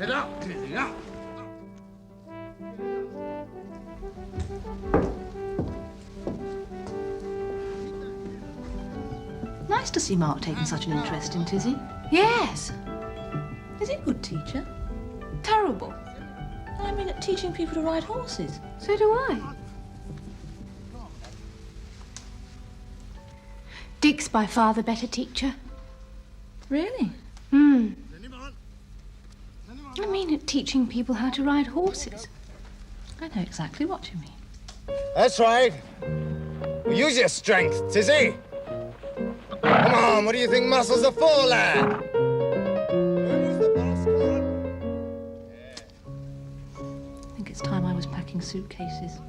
Get up, Tizzy, up. Nice to see Mark taking such an interest in Tizzy. Yes. Is he a good teacher? Terrible. I mean, at teaching people to ride horses. So do I. Dick's by far the better teacher. Really? I mean, at teaching people how to ride horses. I know exactly what you mean. That's right. Well, use your strength, Tizzy. Come on, what do you think muscles are for, lad? Who's the boss? Come on. I think it's time I was packing suitcases.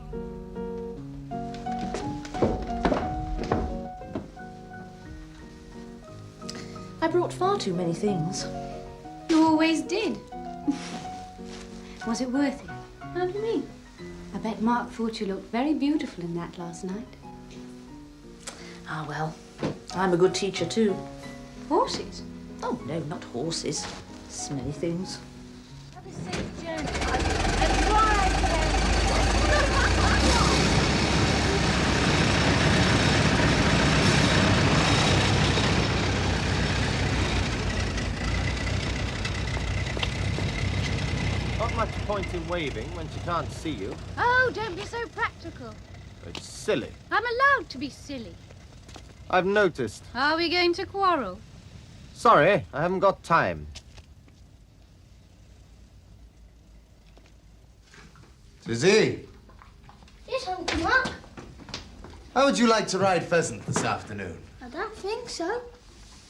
I brought far too many things. You always did. Was it worth it? How do you mean? I bet Mark thought you looked very beautiful in that last night. Ah, well, I'm a good teacher too. Horses? Oh, no, not horses. Smelly things. Have a safe journey. And drive then. Not much point in waving when she can't see you. Oh, don't be so practical. It's silly. I'm allowed to be silly. I've noticed. Are we going to quarrel? Sorry, I haven't got time. Tizzy, Yes, Uncle Mark. how would you like to ride pheasant this afternoon? I don't think so.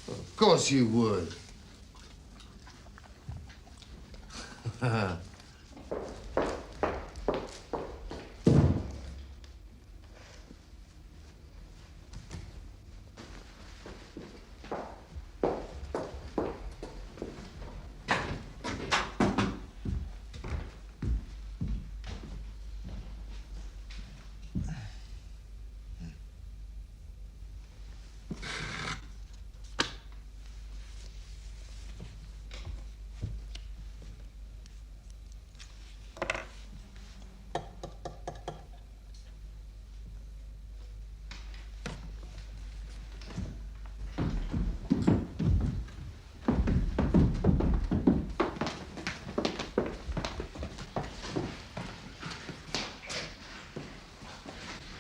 Of course you would.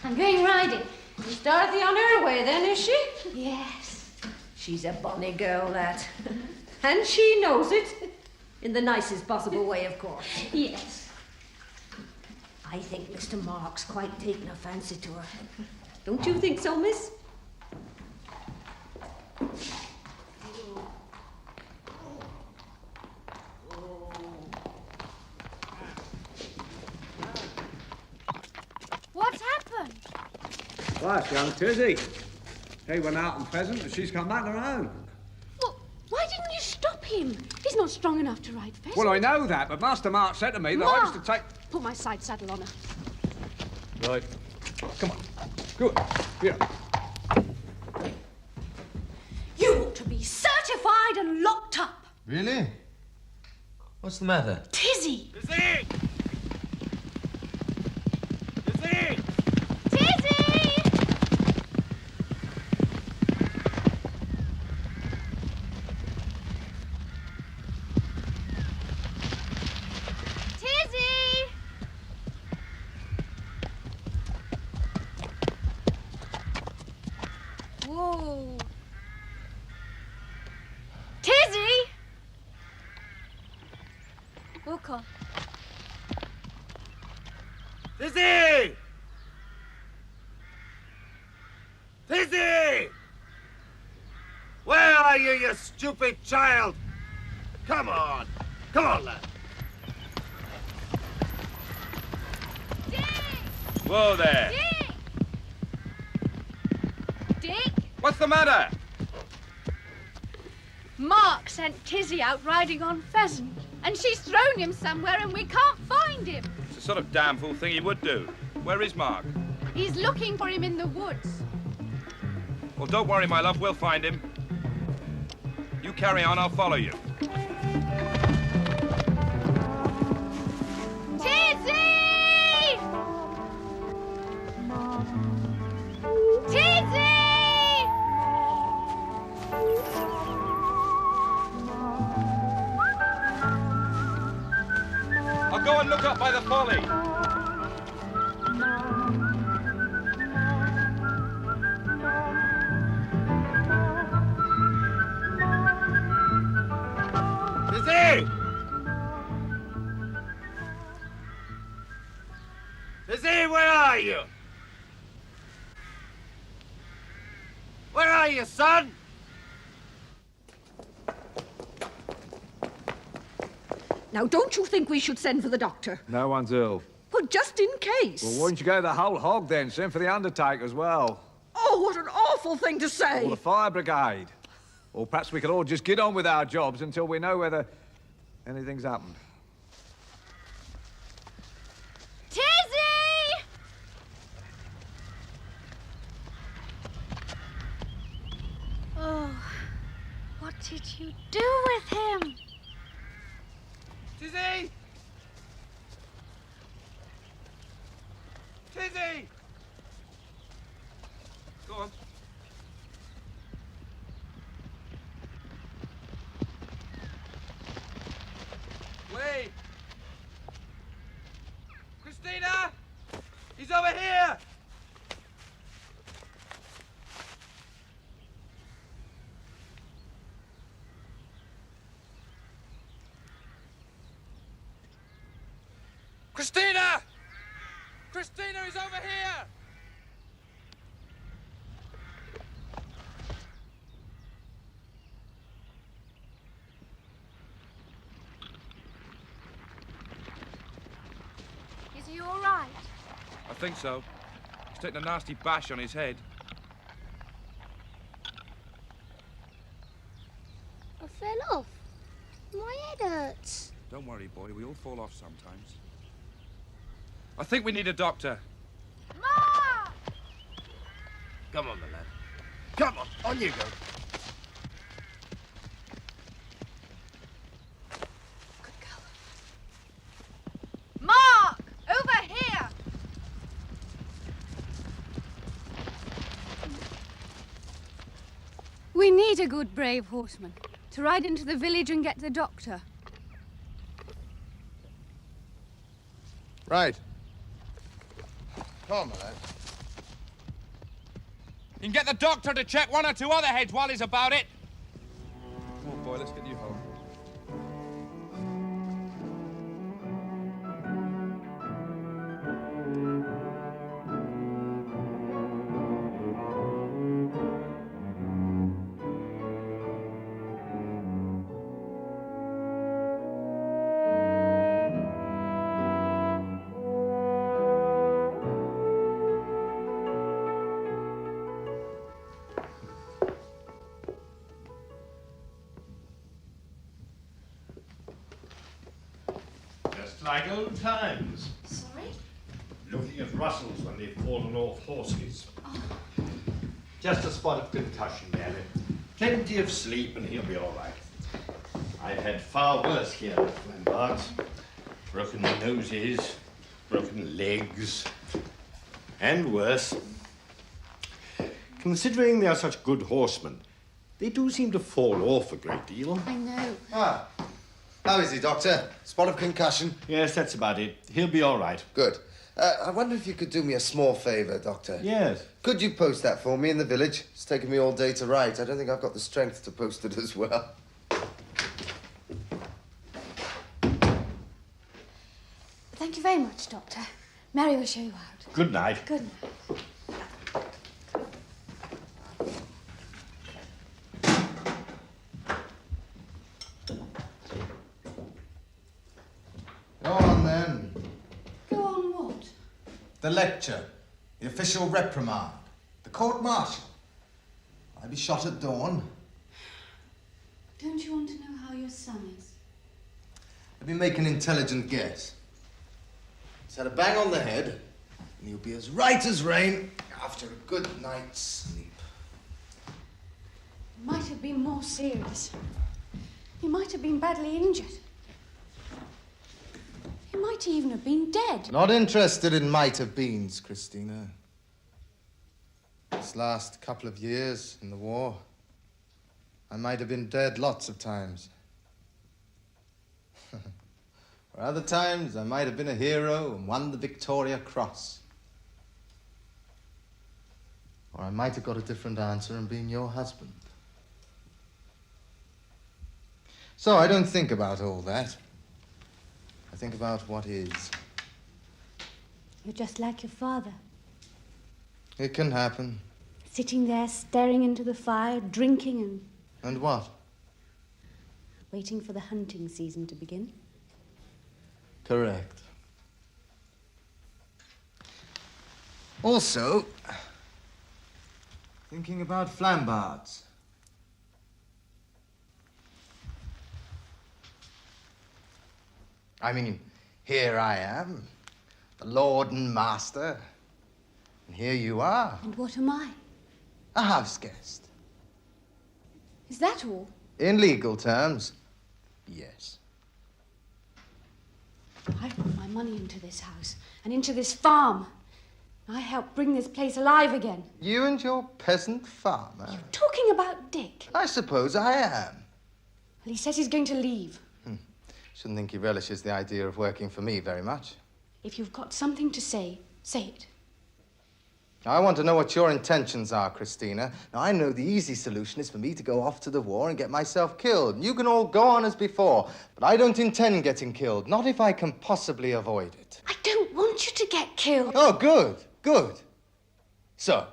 I'm going riding. Is Dorothy on her way then, is she? Yes. She's a bonny girl, that. And she knows it. In the nicest possible way, of course. Yes. I think Mr. Mark's quite taken a fancy to her. Don't you think so, miss? What's happened? Well, that's young Tizzy. He went out on pheasant and she's come back on her own. Well, why didn't you stop him? He's not strong enough to ride pheasant. Well, I know that, but Master Mark said to me that I was to take... Put my side saddle on her. Right. Come on. Good. Here. You ought to be certified and locked up. Really? What's the matter? Tizzy! Tizzy! Tizzy! Tizzy! Tizzy! Whoa. Tizzy! Walk on. Tizzy! Tizzy! Where are you, you stupid child? Come on. Come on, lad. Dick! Whoa there. Dick! Dick? What's the matter? Mark sent Tizzy out riding on pheasant, and she's thrown him somewhere and we can't find him. It's the sort of damn fool thing he would do. Where is Mark? He's looking for him in the woods. Well, don't worry, my love. We'll find him. You carry on. I'll follow you. I'll go and look up by the folly. Tizzy! Tizzy, where are you? Where are you, son? Now, don't you think we should send for the doctor? No one's ill. Well, just in case. Well, why don't you go the whole hog then? Send for the undertaker as well. Oh, what an awful thing to say. Or the fire brigade. Or perhaps we could all just get on with our jobs until we know whether anything's happened. Tizzy! Oh, what did you do with him? Tizzy! Tizzy! Go on. Wait! Christina! He's over here! Christina! Christina is over here! Is he all right? I think so. He's taken a nasty bash on his head. I fell off. My head hurts. Don't worry, boy. We all fall off sometimes. I think we need a doctor. Ma! Come on, my lad. Come on you go. Mark! Over here! We need a good, brave horseman to ride into the village and get the doctor. Right. Come on, my lad. You can get the doctor to check one or two other heads while he's about it. Come on, boy, let's get you home. Just like old times. Sorry? Looking at Russells when they've fallen off horses. Just a spot of concussion, Gary. Plenty of sleep and he'll be all right. I've had far worse here at Flambards. Broken noses, broken legs, and worse. Considering they are such good horsemen, they do seem to fall off a great deal. I know. Ah. How is he, Doctor? Spot of concussion? Yes, that's about it. He'll be all right. Good. I wonder if you could do me a small favour, Doctor. Yes. Could you post that for me in the village? It's taken me all day to write. I don't think I've got the strength to post it as well. Thank you very much, Doctor. Mary will show you out. Good night. Good night. Go on, then. Go on what? The lecture. The official reprimand. The court-martial. I'll be shot at dawn. Don't you want to know how your son is? Let me make an intelligent guess. He's had a bang on the head, and he'll be as right as rain after a good night's sleep. It might have been more serious. He might have been badly injured. He might even have been dead. Not interested in might-have-beens, Christina. This last couple of years in the war, I might have been dead lots of times. Or Other times, I might have been a hero and won the Victoria Cross. Or I might have got a different answer and been your husband. So I don't think about all that. I think about what is. You're just like your father. It can happen. Sitting there, staring into the fire, drinking and... And what? waiting for the hunting season to begin. Correct. Also, thinking about Flambards. I mean, here I am, the Lord and Master, and here you are. And what am I? A house guest. Is that all? In legal terms, yes. I put my money into this house and into this farm. I helped bring this place alive again. You and your peasant farmer? You're talking about Dick. I suppose I am. Well, he says he's going to leave. Shouldn't think he relishes the idea of working for me very much. If you've got something to say, say it. I want to know what your intentions are, Christina. Now, I know the easy solution is for me to go off to the war and get myself killed. You can all go on as before, but I don't intend getting killed, not if I can possibly avoid it. I don't want you to get killed. Oh, good, good. So,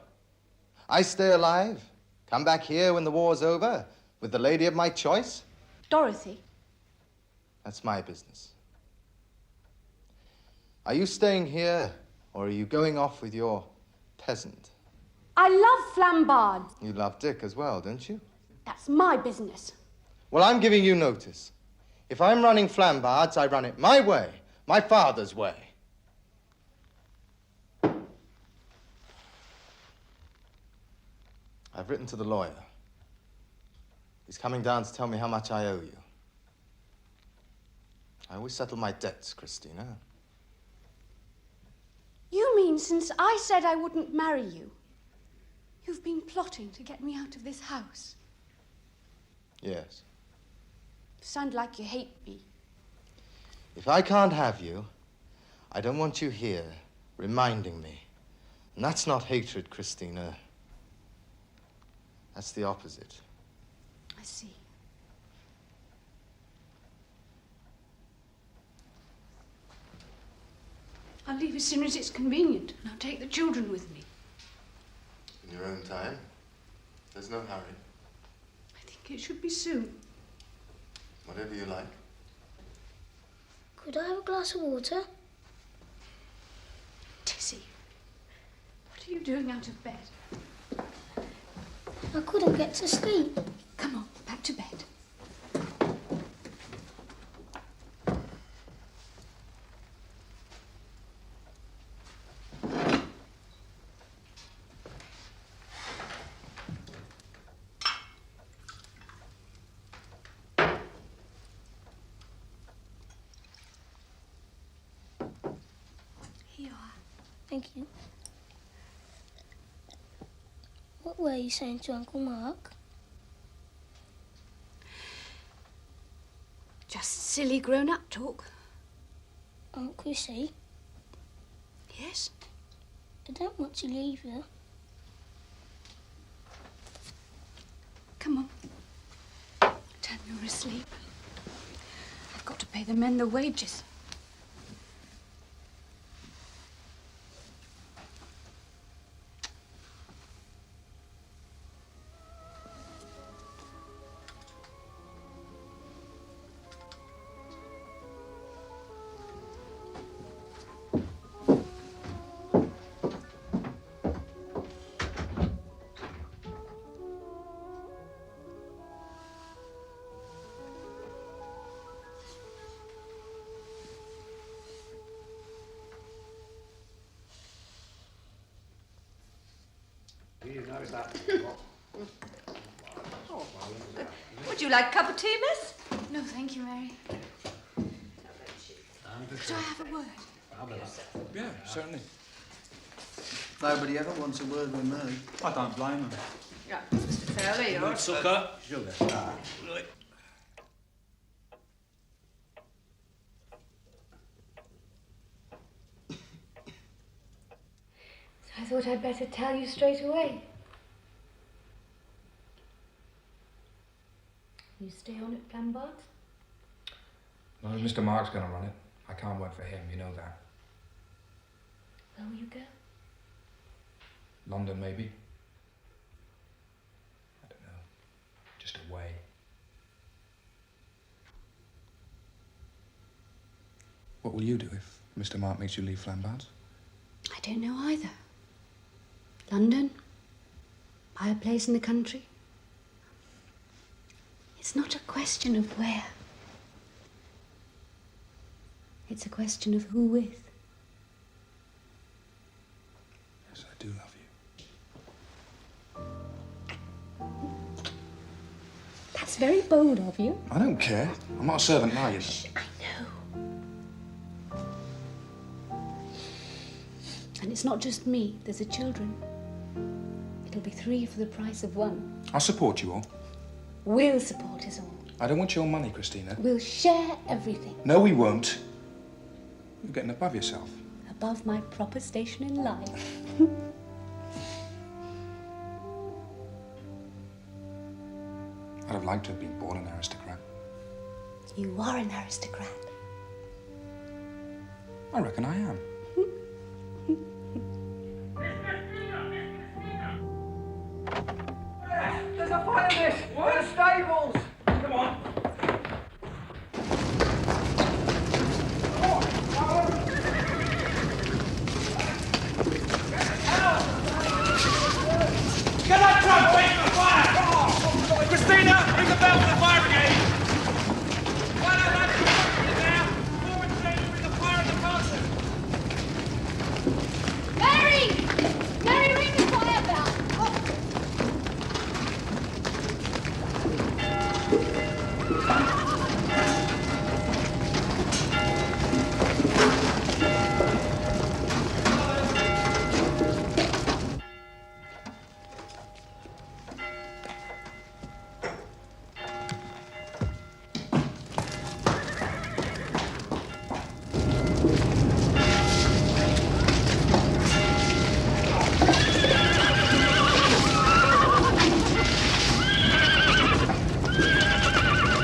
I stay alive, come back here when the war's over, with the lady of my choice? Dorothy. That's my business. Are you staying here, or are you going off with your peasant? I love Flambards. You love Dick as well, don't you? That's my business. Well, I'm giving you notice. If I'm running Flambards, I run it my way, my father's way. I've written to the lawyer. He's coming down to tell me how much I owe you. I always settle my debts, Christina. You mean since I said I wouldn't marry you, you've been plotting to get me out of this house? Yes. You sound like you hate me. If I can't have you, I don't want you here reminding me. And that's not hatred, Christina. That's the opposite. I see. I'll leave as soon as it's convenient, and I'll take the children with me. In your own time. There's no hurry. I think it should be soon. Whatever you like. Could I have a glass of water? Tizzy, what are you doing out of bed? I couldn't get to sleep. Come on, back to bed. Here you are. Thank you. What were you saying to Uncle Mark? Just silly grown-up talk. Aunt Chrissy, Yes? I don't want to leave you. Come on. Tell me you're asleep. I've got to pay the men the wages. Would you like a cup of tea, miss? No, thank you, Mary. Could I have a word? Yeah, certainly. Nobody ever wants a word with me. I don't blame him. Yeah, Mr. Fowler, you're... Sucker. Sugar. Right. thought I'd better tell you straight away. You stay on at Flambards? Well, Mr. Mark's going to run it. I can't work for him, you know that. Where will you go? London, maybe. I don't know. Just away. What will you do if Mr. Mark makes you leave Flambards? I don't know either. London? Buy a place in the country? It's not a question of where. It's a question of who with. Yes, I do love you. That's very bold of you. I don't care. I'm not a servant now, you know. Shh, I know. And it's not just me. There's the children. It'll be 3 for the price of 1. I'll support you all. We'll support us all. I don't want your money, Christina. We'll share everything. No, we won't. You're getting above yourself. Above my proper station in life. I'd have liked to have been born an aristocrat. You are an aristocrat. I reckon I am. There's a fire, miss! We're in the stables! Come on. Get that truck away from the fire! Christina, ring the bell for the fire brigade! Why not let you now? Forward station with the fire in the castle! Mary! Mary, ring the fire bell!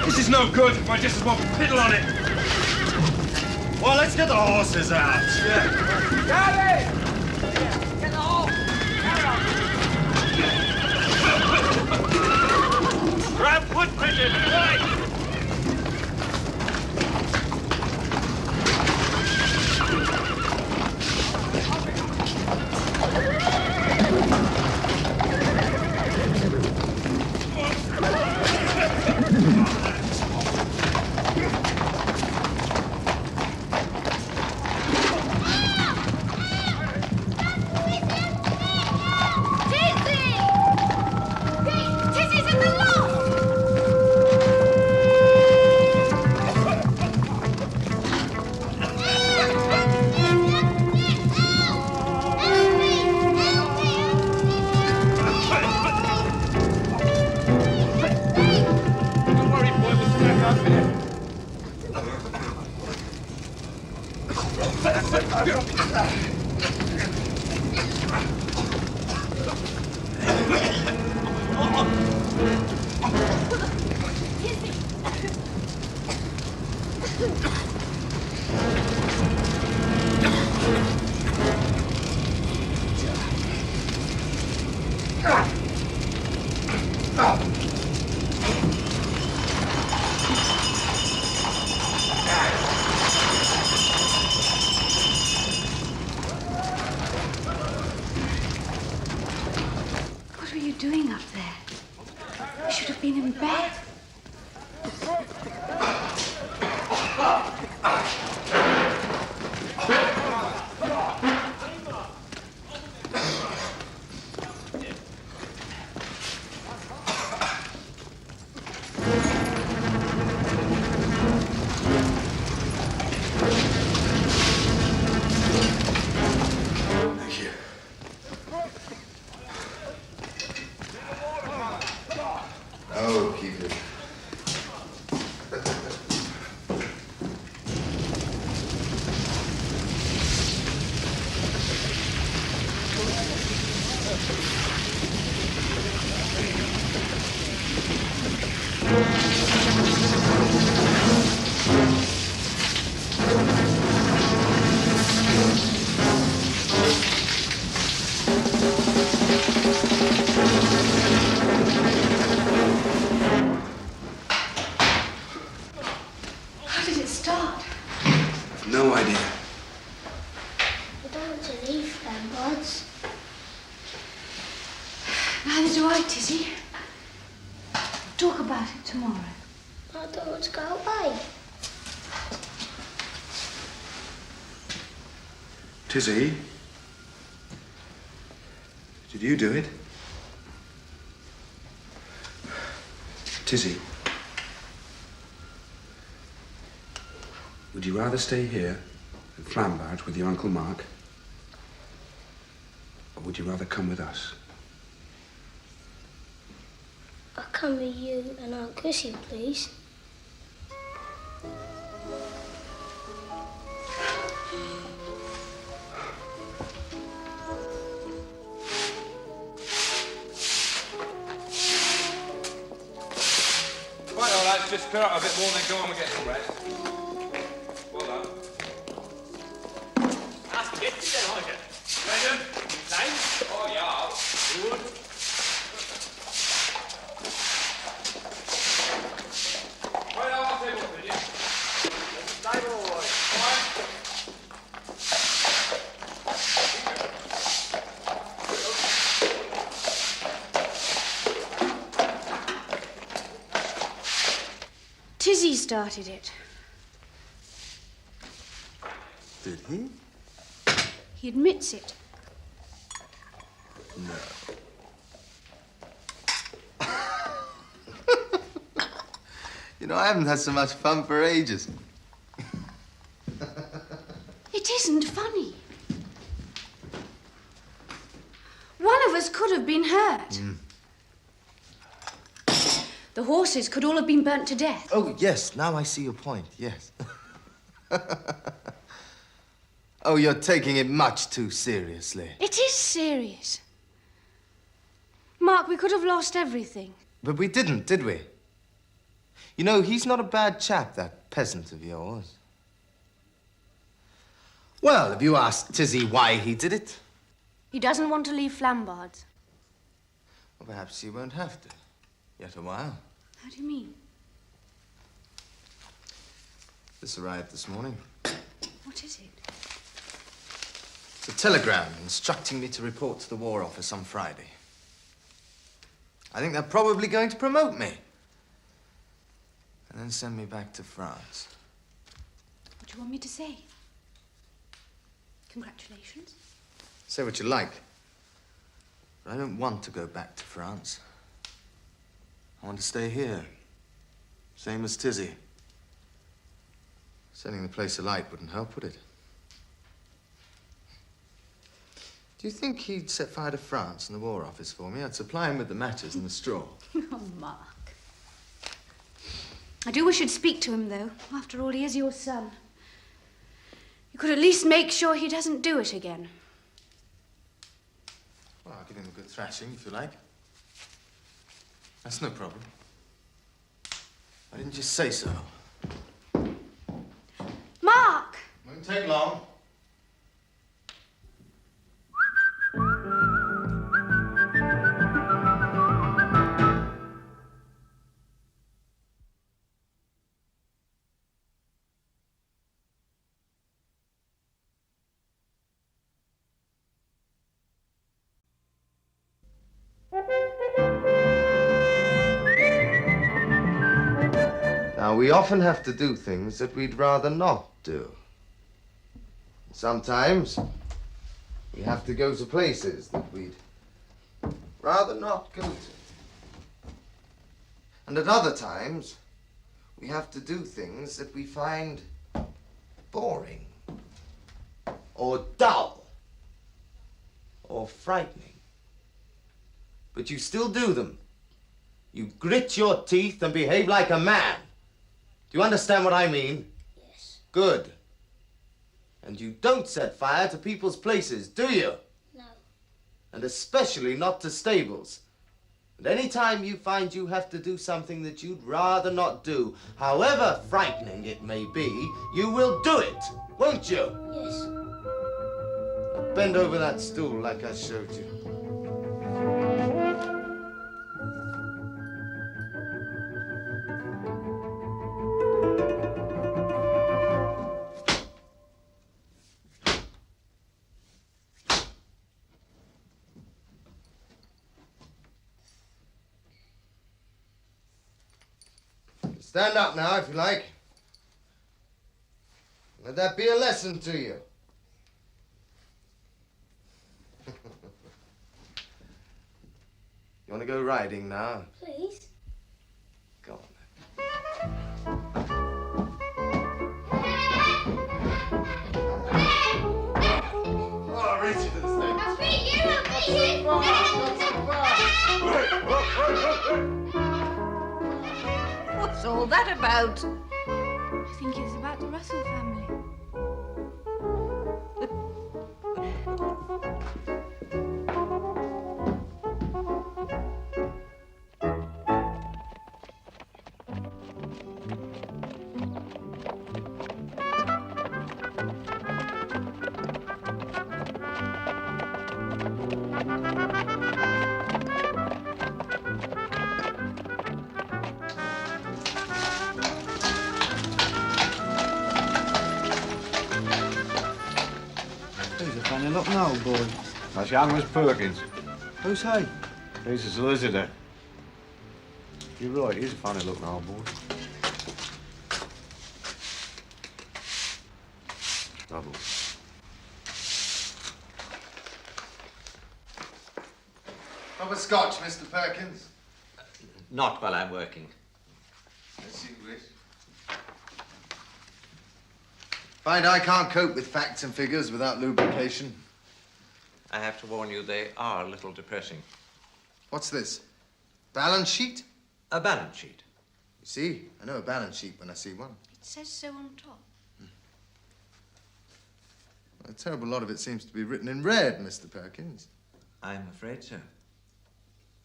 This is no good. Might just as well piddle on it. Well, let's get the horses out. Daddy! Get the horse! Grab wood pigeon. Right. Tizzy's in the loft! Don't worry, boy, we'll smack up in it. What were you doing up there? You should have been in bed. Thank you. Oh, keep it. No idea. I don't want to leave Flambards. Neither do I, Tizzy. Talk about it tomorrow. I don't want to go away. Tizzy? Did you do it? Tizzy? Would you rather stay here in Flambards with your Uncle Mark? Or would you rather come with us? I'll come with you and Aunt Chrissy, please. Right, all right, just clear up a bit more and then go on and get some rest. Well done. Hast du jetzt wieder heute? Ready? Nein? Oh, ja. Gut. Right, I'll take one, will you? Stable. Tizzy started it. Did he? He admits it. No. You know, I haven't had so much fun for ages. It isn't funny. One of us could have been hurt. The horses could all have been burnt to death. Oh, yes, now I see your point, yes. Oh, you're taking it much too seriously. It is serious. Mark, we could have lost everything. But we didn't, did we? You know, he's not a bad chap, that peasant of yours. Well, have you asked Tizzy why he did it? He doesn't want to leave Flambards. Well, perhaps he won't have to. Yet a while. How do you mean? This arrived this morning. What is it? It's a telegram instructing me to report to the War Office on Friday. I think they're probably going to promote me. And then send me back to France. What do you want me to say? Congratulations. Say what you like. But I don't want to go back to France. I want to stay here. Same as Tizzy. Setting the place alight wouldn't help, would it? Do you think he'd set fire to France and the War Office for me? I'd supply him with the matches and the straw. Oh, Mark. I do wish you'd speak to him, though. After all, he is your son. You could at least make sure he doesn't do it again. Well, I'll give him a good thrashing, if you like. That's no problem. Why didn't you say so? Mark! Won't take long. Now, we often have to do things that we'd rather not do. Sometimes we have to go to places that we'd rather not go to. And at other times, we have to do things that we find boring, or dull, or frightening. But you still do them. You grit your teeth and behave like a man. Do you understand what I mean? Yes. Good. And you don't set fire to people's places, do you? No. And especially not to stables. And any time you find you have to do something that you'd rather not do, however frightening it may be, you will do it, won't you? Yes. Now bend over that stool like I showed you. Stand up now, if you like. Let that be a lesson to you. You want to go riding now? Please. Go on. Oh, I'll reach you to the stable. I'll beat you, I'll beat you. What's all that about? I think it's about the Russell family. He's a funny looking old boy. As young as Perkins. Who's he? He's a solicitor. You're right, he's a funny looking old boy. Trouble. Have a scotch, Mr. Perkins. Not while I'm working. As you wish. Find I can't cope with facts and figures without lubrication. I have to warn you, they are a little depressing. What's this? Balance sheet? A balance sheet. You see, I know a balance sheet when I see one. It says so on top. A terrible lot of it seems to be written in red, Mr. Perkins. I'm afraid so.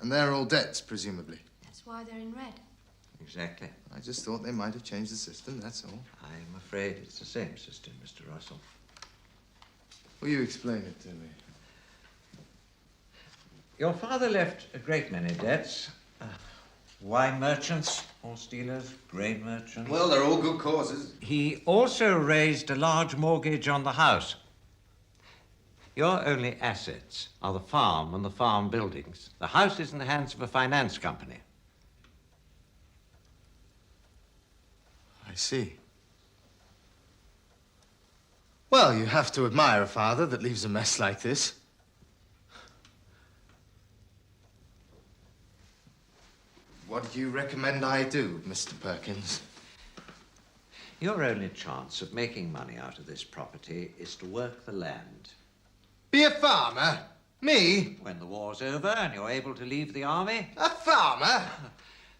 And they're all debts, presumably. That's why they're in red. Exactly. I just thought they might have changed the system, that's all. I'm afraid it's the same system, Mr. Russell. Will you explain it to me? Your father left a great many debts. Wine merchants, horse dealers, grain merchants. Well, they're all good causes. He also raised a large mortgage on the house. Your only assets are the farm and the farm buildings. The house is in the hands of a finance company. I see. Well, you have to admire a father that leaves a mess like this. What do you recommend I do, Mr. Perkins? Your only chance of making money out of this property is to work the land. Be a farmer? Me? When the war's over and you're able to leave the army. A farmer?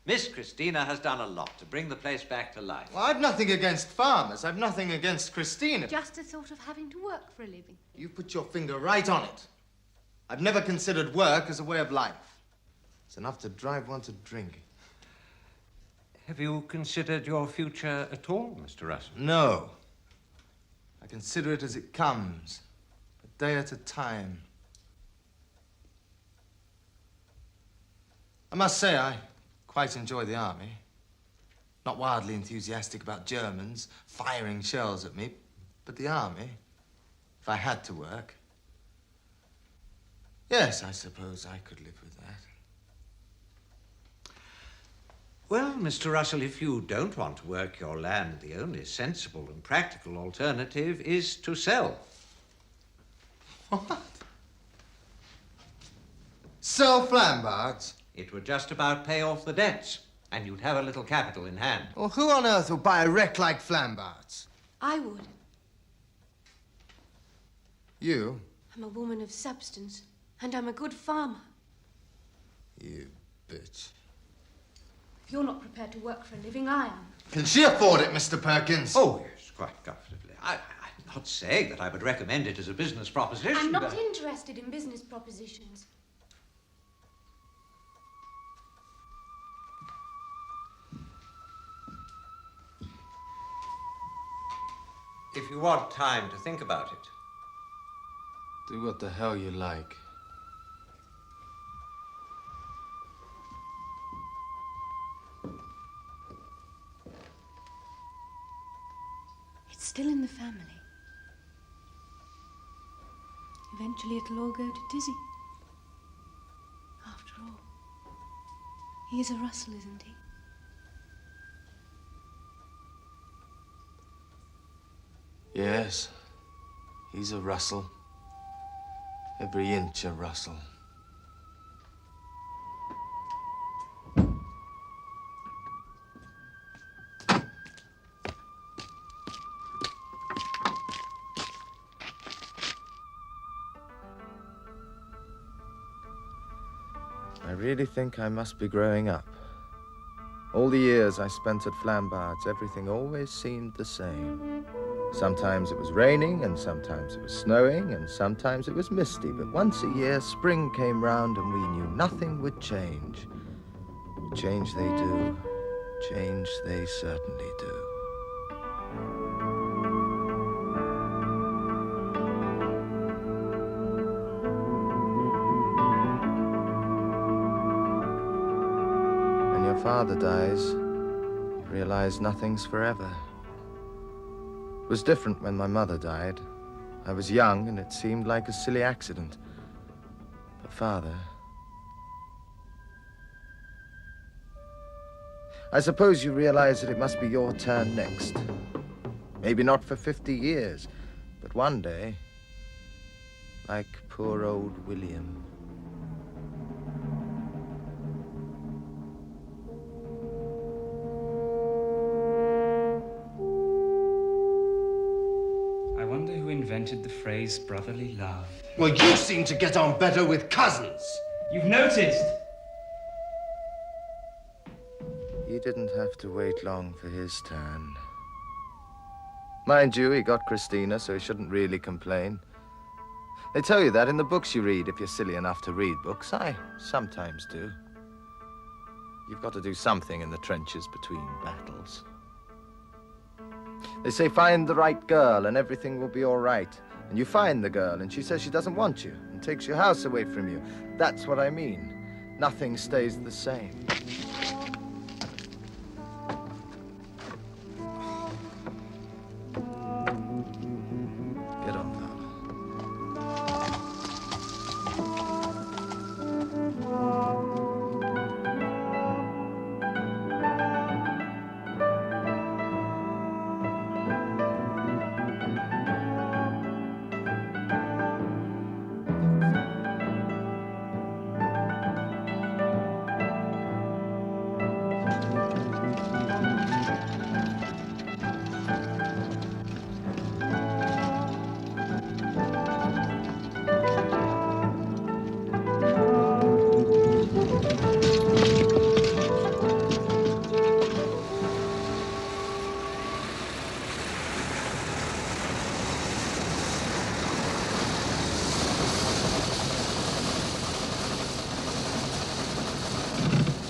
Miss Christina has done a lot to bring the place back to life. Well, I've nothing against farmers. I've nothing against Christina. Just the thought of having to work for a living. You put your finger right on it. I've never considered work as a way of life. It's enough to drive one to drink. Have you considered your future at all, Mr. Russell? No. I consider it as it comes, a day at a time. I must say, I quite enjoy the army. Not wildly enthusiastic about Germans firing shells at me, but the army, if I had to work. Yes, I suppose I could live with that. Well, Mr. Russell, if you don't want to work your land, the only sensible and practical alternative is to sell. What? Sell Flambards? It would just about pay off the debts, and you'd have a little capital in hand. Well, who on earth will buy a wreck like Flambards? I would. You? I'm a woman of substance, and I'm a good farmer. You bitch. If you're not prepared to work for a living, I am. Can she afford it, Mr. Perkins? Oh, yes, quite comfortably. I'm not saying that I would recommend it as a business proposition. I'm not but... interested in business propositions. If you want time to think about it. Do what the hell you like. It's still in the family. Eventually it'll all go to Tizzy. After all, he is a Russell, isn't he? Yes. He's a Russell. Every inch a Russell. I really think I must be growing up. All the years I spent at Flambards, everything always seemed the same. Sometimes it was raining, and sometimes it was snowing, and sometimes it was misty. But once a year, spring came round, and we knew nothing would change. Change they do. Change they certainly do. When your father dies, you realize nothing's forever. It was different when my mother died. I was young, and it seemed like a silly accident. But Father... I suppose you realize that it must be your turn next. Maybe not for 50 years, but one day, like poor old William. I wonder who invented the phrase brotherly love. Well, you seem to get on better with cousins. You've noticed. He didn't have to wait long for his turn. Mind you, he got Christina, so he shouldn't really complain. They tell you that in the books you read, if you're silly enough to read books. I sometimes do. You've got to do something in the trenches between battles. They say find the right girl and everything will be all right. And you find the girl and she says she doesn't want you and takes your house away from you. That's what I mean. Nothing stays the same. Get on, Father.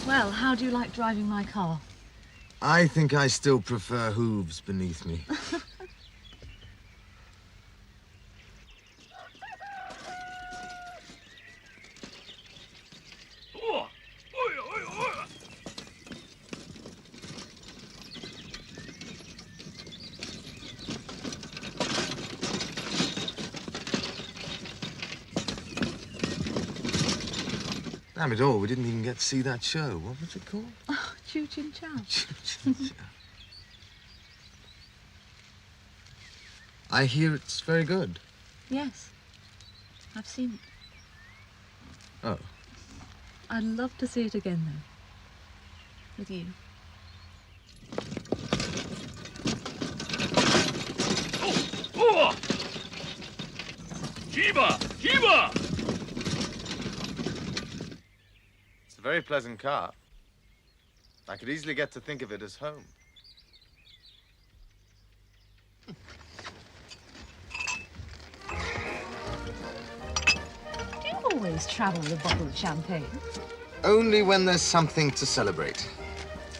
Well, how do you like driving my car? I think I still prefer hooves beneath me. Damn it all, we didn't even get to see that show. What was it called? Oh, Choo Chin Chow. I hear it's very good. Yes, I've seen it. Oh. I'd love to see it again, though. With you. Oh! Shiba! Shiba! It's a very pleasant car. I could easily get to think of it as home. Do you always travel with a bottle of champagne? Only when there's something to celebrate.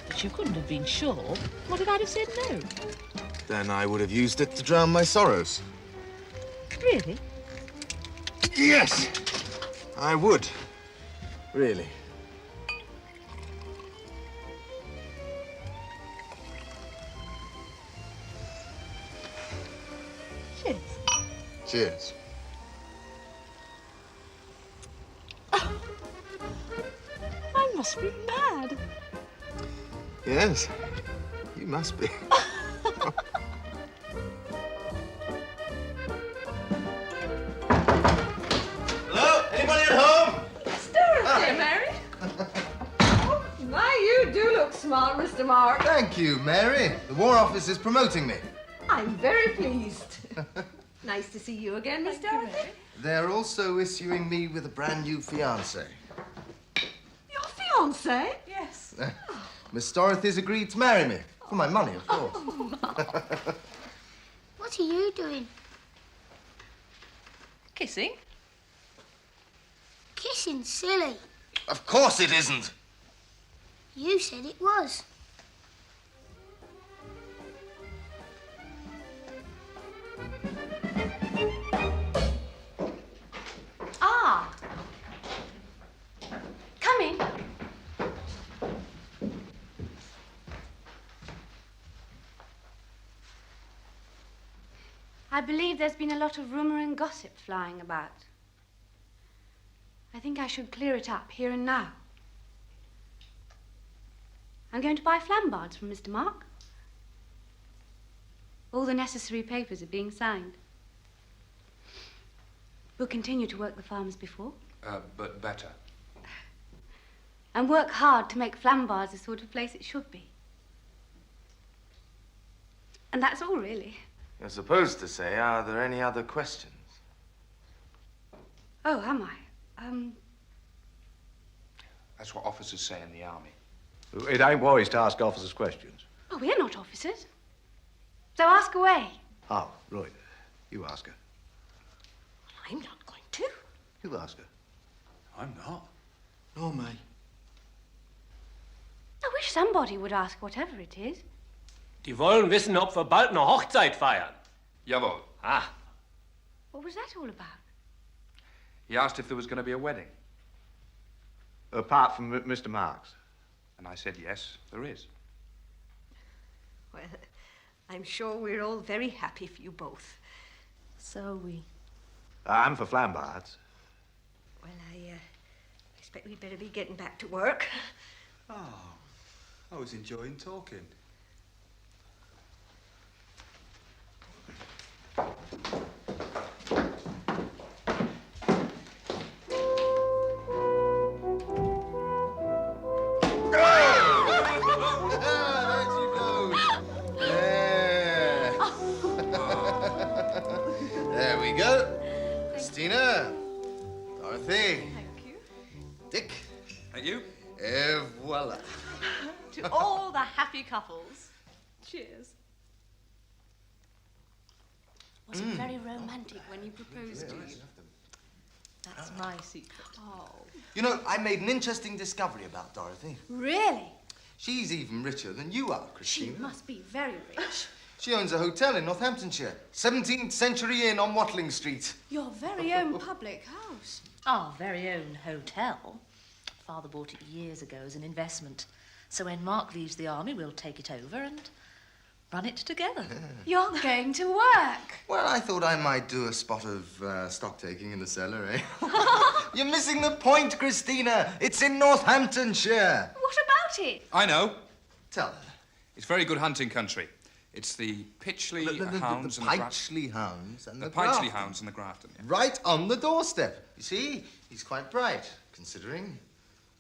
But you couldn't have been sure. What if I'd have said no? Then I would have used it to drown my sorrows. Really? Yes! I would. Really. Cheers. Cheers. I must be mad. Yes, you must be. smart, Mr. Mark. Thank you, Mary. The War Office is promoting me. I'm very pleased. Nice to see you again, Miss Dorothy. They're also issuing me with a brand new fiancé. Your fiancé? Yes. Miss Dorothy's agreed to marry me. For my money, of course. What are you doing? Kissing? Kissing silly. Of course it isn't. You said it was. Ah. Come in. I believe there's been a lot of rumor and gossip flying about. I think I should clear it up here and now. I'm going to buy Flambards from Mr. Mark. All the necessary papers are being signed. We'll continue to work the farm as before. But better. And work hard to make Flambards the sort of place it should be. And that's all, really. You're supposed to say, are there any other questions? Oh, am I? That's what officers say in the army. It ain't wise to ask officers questions. Oh, we're not officers. So ask away. Oh, right. You ask her. I'm not going to. You ask her. I'm not. Nor me. I wish somebody would ask whatever it is. Die wollen wissen, ob wir bald eine Hochzeit feiern. Jawohl. Ah. What was that all about? He asked if there was going to be a wedding. Apart from Mr. Marks. And I said, yes, there is. Well, I'm sure we're all very happy for you both. So are we. And for Flambards. Well, I expect we'd better be getting back to work. Oh, I was enjoying talking. There we go. Christina, Dorothy. Thank you. Dick. Thank you. Et voila. To all the happy couples. Cheers. Was it very romantic when you proposed to you? That's my secret. Oh. You know, I made an interesting discovery about Dorothy. Really? She's even richer than you are, Christina. She must be very rich. She owns a hotel in Northamptonshire. 17th Century Inn on Watling Street. Your very own public house. Our very own hotel. Father bought it years ago as an investment. So when Mark leaves the army, we'll take it over and run it together. You're going to work. Well, I thought I might do a spot of stock taking in the cellar, eh? You're missing the point, Christina. It's in Northamptonshire. What about it? I know. Tell her. It's very good hunting country. It's the Pitchley hounds the and the Pytchley hounds and the the Pytchley Grafton. hounds and the Grafton. Yeah. Right on the doorstep. You see, he's quite bright, considering.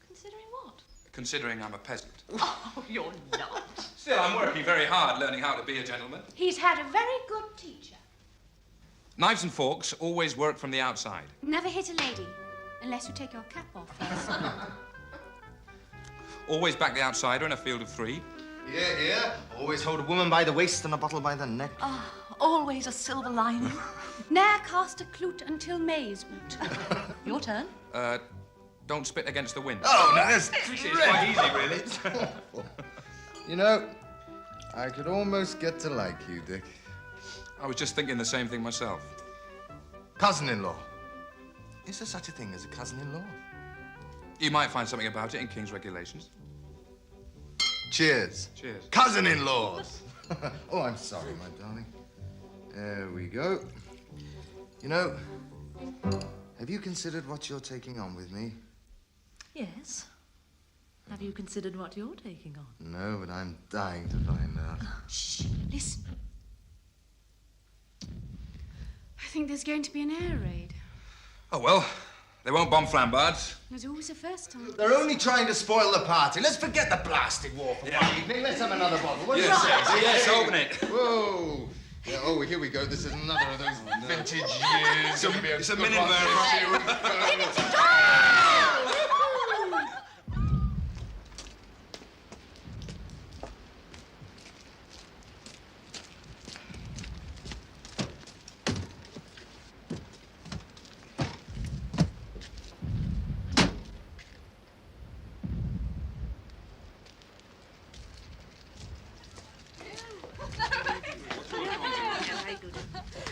Considering what? Considering I'm a peasant. Oh, you're not. Still, I'm working very hard learning how to be a gentleman. He's had a very good teacher. Knives and forks always work from the outside. Never hit a lady, unless you take your cap off first. Always back the outsider in a field of three. Here. Always hold a woman by the waist and a bottle by the neck. Ah, always a silver lining. Ne'er cast a clute until May's woot. Your turn. Don't spit against the wind. Oh, no, that's It's quite easy, really. You know, I could almost get to like you, Dick. I was just thinking the same thing myself. Cousin-in-law. Is there such a thing as a cousin-in-law? You might find something about it in King's Regulations. Cheers. Cheers. Cousin-in-laws. Oh, I'm sorry, my darling. There we go. You know, have you considered what you're taking on with me? Yes. Have you considered what you're taking on? No, but I'm dying to find out. Shh, listen. I think there's going to be an air raid. Oh, well, They won't bomb Flambards. There's always a first time. They're only trying to spoil the party. Let's forget the blasted war for one evening. Let's have another bottle. What do you say? Yes, open it. Whoa. Yeah, oh, here we go. This is another of those vintage years. It's a minute variant.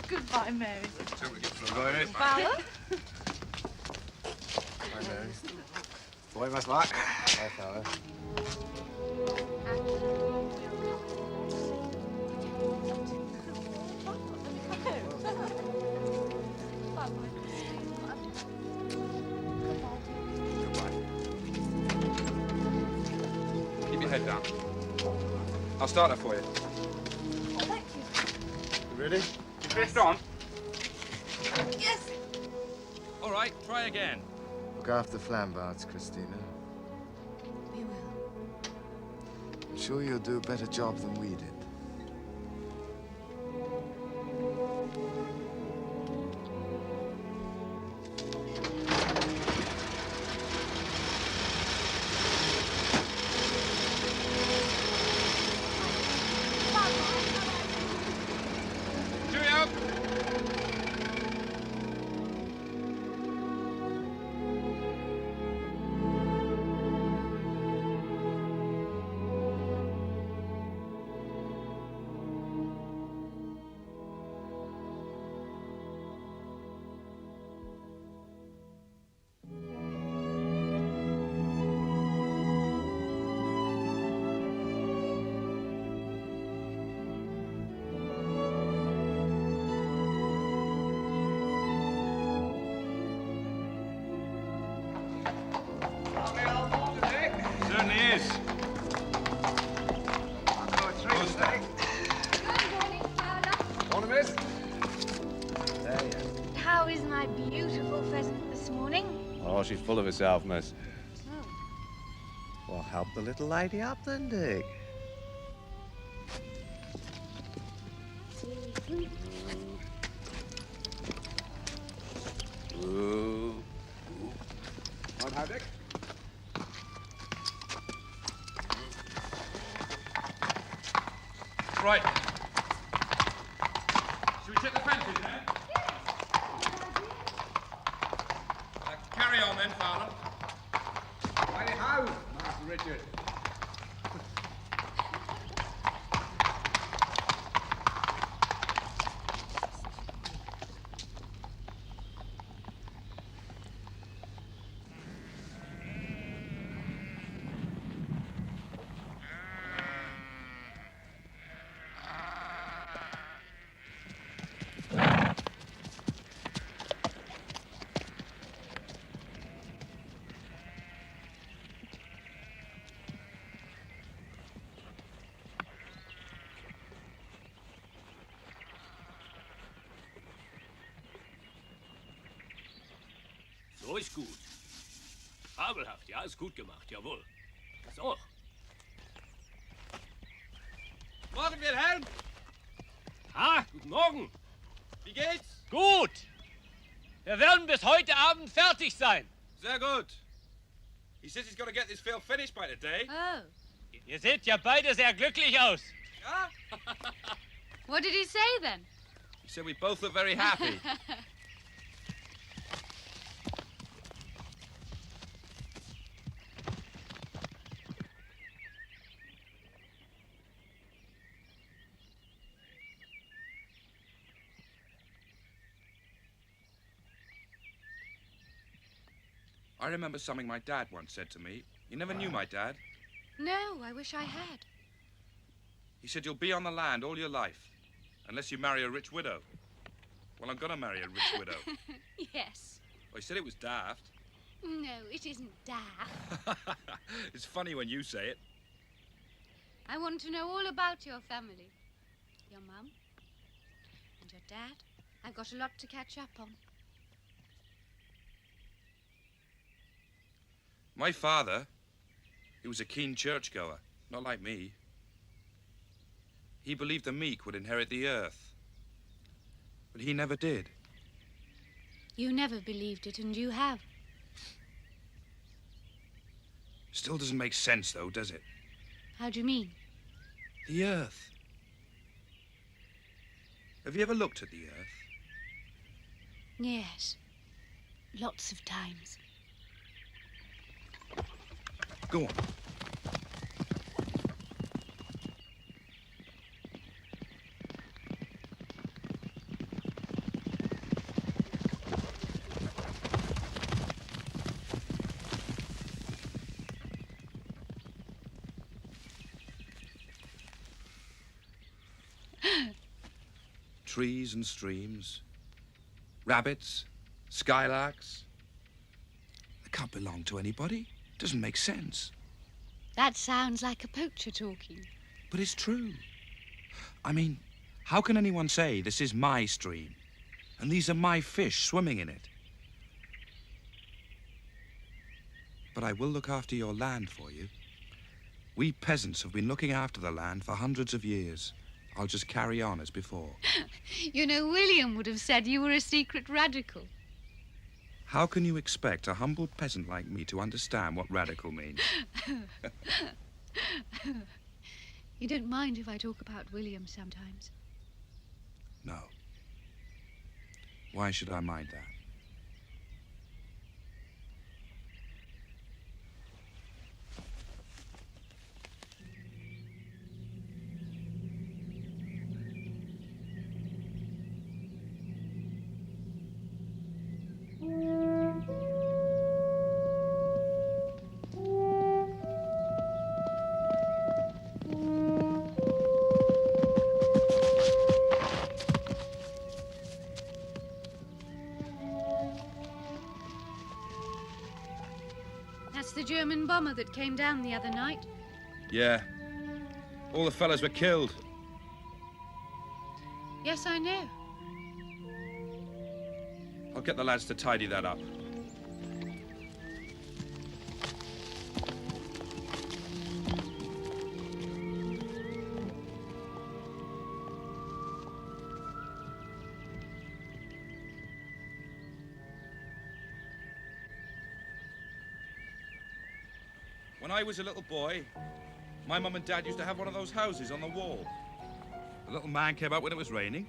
Goodbye, Mary. Goodbye, Fowler? Hi, Mary. Boy must luck. Bye, Fowler. Keep your head down. I'll start that for you. Thank you. You ready? Drift on. Yes. All right, try again. Look after Flambards, Christina. We will. I'm sure you'll do a better job than we did. Cheerio! Certainly is. I'll go a treat today. Good morning, Fowler. Want a miss? There you are. How is my beautiful pheasant this morning? Oh, she's full of herself, miss. Well, help the little lady up then, Dick. Ooh. Want how, Dick? Right. Should we check the fences now? Carry on then, Fowler. Righty how, Master Richard. So ist gut. Fabelhaft, ja, ist gut gemacht, jawohl. So. Morgen, Wilhelm! Ah, guten Morgen! Wie geht's? Gut! Wir werden bis heute Abend fertig sein. Sehr gut. He says he's got to get this film finished by today. Oh. Ihr seht ja beide sehr glücklich aus. Yeah? What did he say then? He said we both look very happy. I remember something my dad once said to me. You never knew my dad. No, I wish I had. He said you'll be on the land all your life, unless you marry a rich widow. Well, I'm gonna marry a rich widow. Yes. Well, he said it was daft. No, it isn't daft. It's funny when you say it. I want to know all about your family. Your mum and your dad. I've got a lot to catch up on. My father, he was a keen churchgoer, not like me. He believed the meek would inherit the earth. But he never did. You never believed it, and you have. Still doesn't make sense, though, does it? How do you mean? The earth. Have you ever looked at the earth? Yes. Lots of times. Go on. Trees and streams, rabbits, skylarks. They can't belong to anybody. Doesn't make sense. That sounds like a poacher talking. But it's true. I mean, how can anyone say this is my stream and these are my fish swimming in it? But I will look after your land for you. We peasants have been looking after the land for hundreds of years. I'll just carry on as before. You know, William would have said you were a secret radical. How can you expect a humble peasant like me to understand what radical means? You don't mind if I talk about William sometimes? No. Why should I mind that? That's the German bomber that came down the other night. Yeah. All the fellas were killed. Yes, I know. I'll get the lads to tidy that up. When I was a little boy, my mum and dad used to have one of those houses on the wall. The little man came out when it was raining.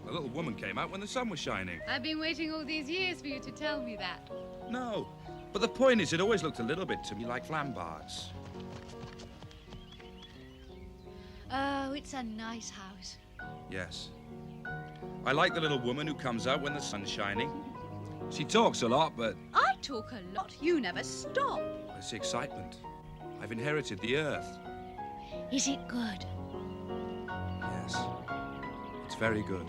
The little woman came out when the sun was shining. I've been waiting all these years for you to tell me that. No, but the point is, it always looked a little bit to me like Flambards. Oh, it's a nice house. Yes. I like the little woman who comes out when the sun's shining. She talks a lot, but I talk a lot. You never stop. it's the excitement. I've inherited the earth. Is it good? Yes. It's very good.